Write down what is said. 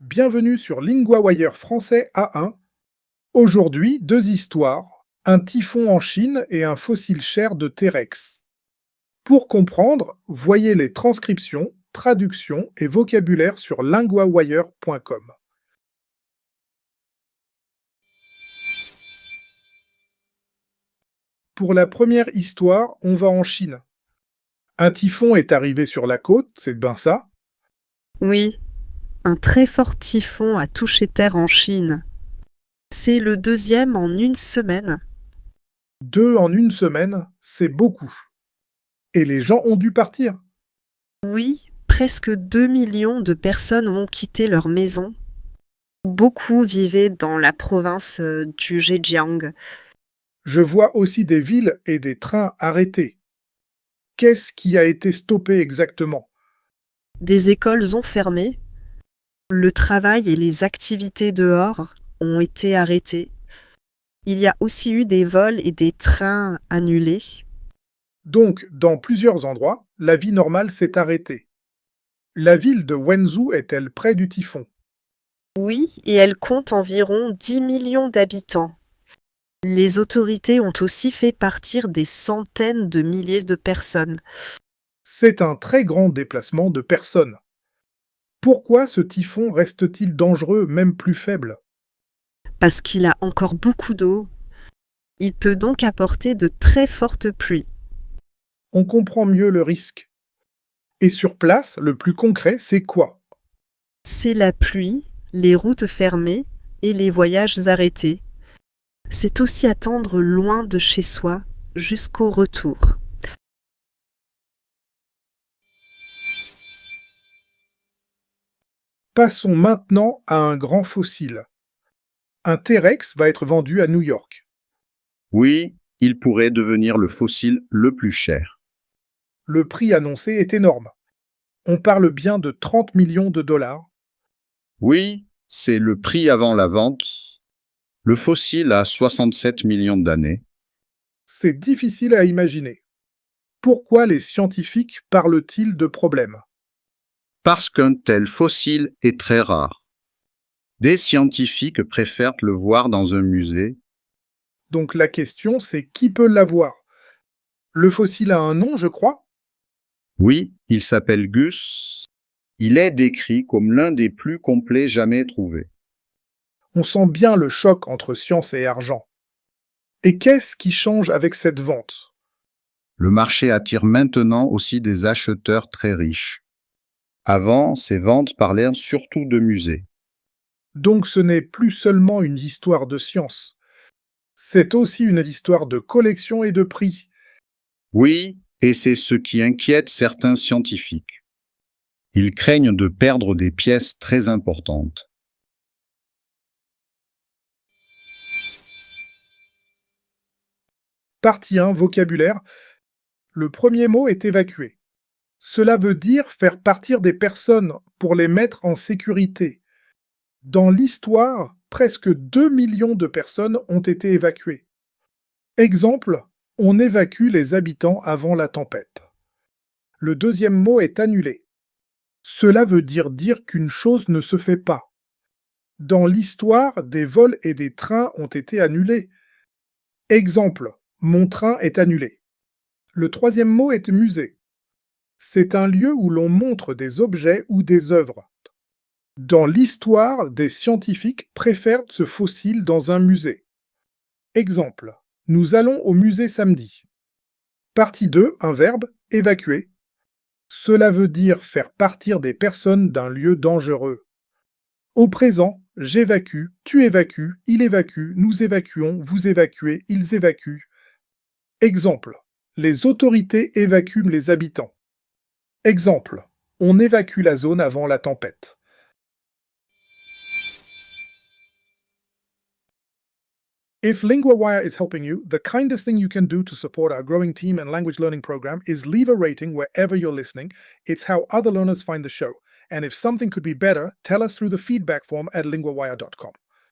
Bienvenue sur LinguaWire français A1. Aujourd'hui, deux histoires, un typhon en Chine et un fossile chair de T-Rex. Pour comprendre, voyez les transcriptions, traductions et vocabulaire sur linguawire.com. Pour la première histoire, on va en Chine. Un typhon est arrivé sur la côte, c'est bien ça? Oui, un très fort typhon a touché terre en Chine. C'est le deuxième en une semaine. 2 en une semaine, c'est beaucoup. Et les gens ont dû partir. Oui, presque 2 millions de personnes ont quitté leur maison. Beaucoup vivaient dans la province du Zhejiang. Je vois aussi des villes et des trains arrêtés. Qu'est-ce qui a été stoppé exactement? Des écoles ont fermé. Le travail et les activités dehors ont été arrêtés. Il y a aussi eu des vols et des trains annulés. Donc, dans plusieurs endroits, la vie normale s'est arrêtée. La ville de Wenzhou est-elle près du typhon? Oui, et elle compte environ 10 millions d'habitants. Les autorités ont aussi fait partir des centaines de milliers de personnes. C'est un très grand déplacement de personnes. Pourquoi ce typhon reste-t-il dangereux, même plus faible? Parce qu'il a encore beaucoup d'eau. Il peut donc apporter de très fortes pluies. On comprend mieux le risque. Et sur place, le plus concret, c'est quoi? C'est la pluie, les routes fermées et les voyages arrêtés. C'est aussi attendre loin de chez soi jusqu'au retour. Passons maintenant à un grand fossile. Un T-Rex va être vendu à New York. Oui, il pourrait devenir le fossile le plus cher. Le prix annoncé est énorme. On parle bien de 30 millions de dollars. Oui, c'est le prix avant la vente. Le fossile a 67 millions d'années. C'est difficile à imaginer. Pourquoi les scientifiques parlent-ils de problèmes? Parce qu'un tel fossile est très rare. Des scientifiques préfèrent le voir dans un musée. Donc la question, c'est qui peut l'avoir? Le fossile a un nom, je crois? Oui, il s'appelle Gus. Il est décrit comme l'un des plus complets jamais trouvés. On sent bien le choc entre science et argent. Et qu'est-ce qui change avec cette vente? Le marché attire maintenant aussi des acheteurs très riches. Avant, ces ventes parlaient surtout de musées. Donc ce n'est plus seulement une histoire de science. C'est aussi une histoire de collection et de prix. Oui, et c'est ce qui inquiète certains scientifiques. Ils craignent de perdre des pièces très importantes. Partie 1, vocabulaire. Le premier mot est évacuer. Cela veut dire faire partir des personnes pour les mettre en sécurité. Dans l'histoire, presque 2 millions de personnes ont été évacuées. Exemple, on évacue les habitants avant la tempête. Le deuxième mot est annuler. Cela veut dire qu'une chose ne se fait pas. Dans l'histoire, des vols et des trains ont été annulés. Exemple, mon train est annulé. Le troisième mot est musée. C'est un lieu où l'on montre des objets ou des œuvres. Dans l'histoire, des scientifiques préfèrent ce fossile dans un musée. Exemple, nous allons au musée samedi. Partie 2, un verbe, évacuer. Cela veut dire faire partir des personnes d'un lieu dangereux. Au présent, j'évacue, tu évacues, il évacue, nous évacuons, vous évacuez, ils évacuent. Exemple, les autorités évacuent les habitants. Exemple, on évacue la zone avant la tempête. If LinguaWire is helping you, the kindest thing you can do to support our growing team and language learning program is leave a rating wherever you're listening. It's how other learners find the show. And if something could be better, tell us through the feedback form at linguawire.com.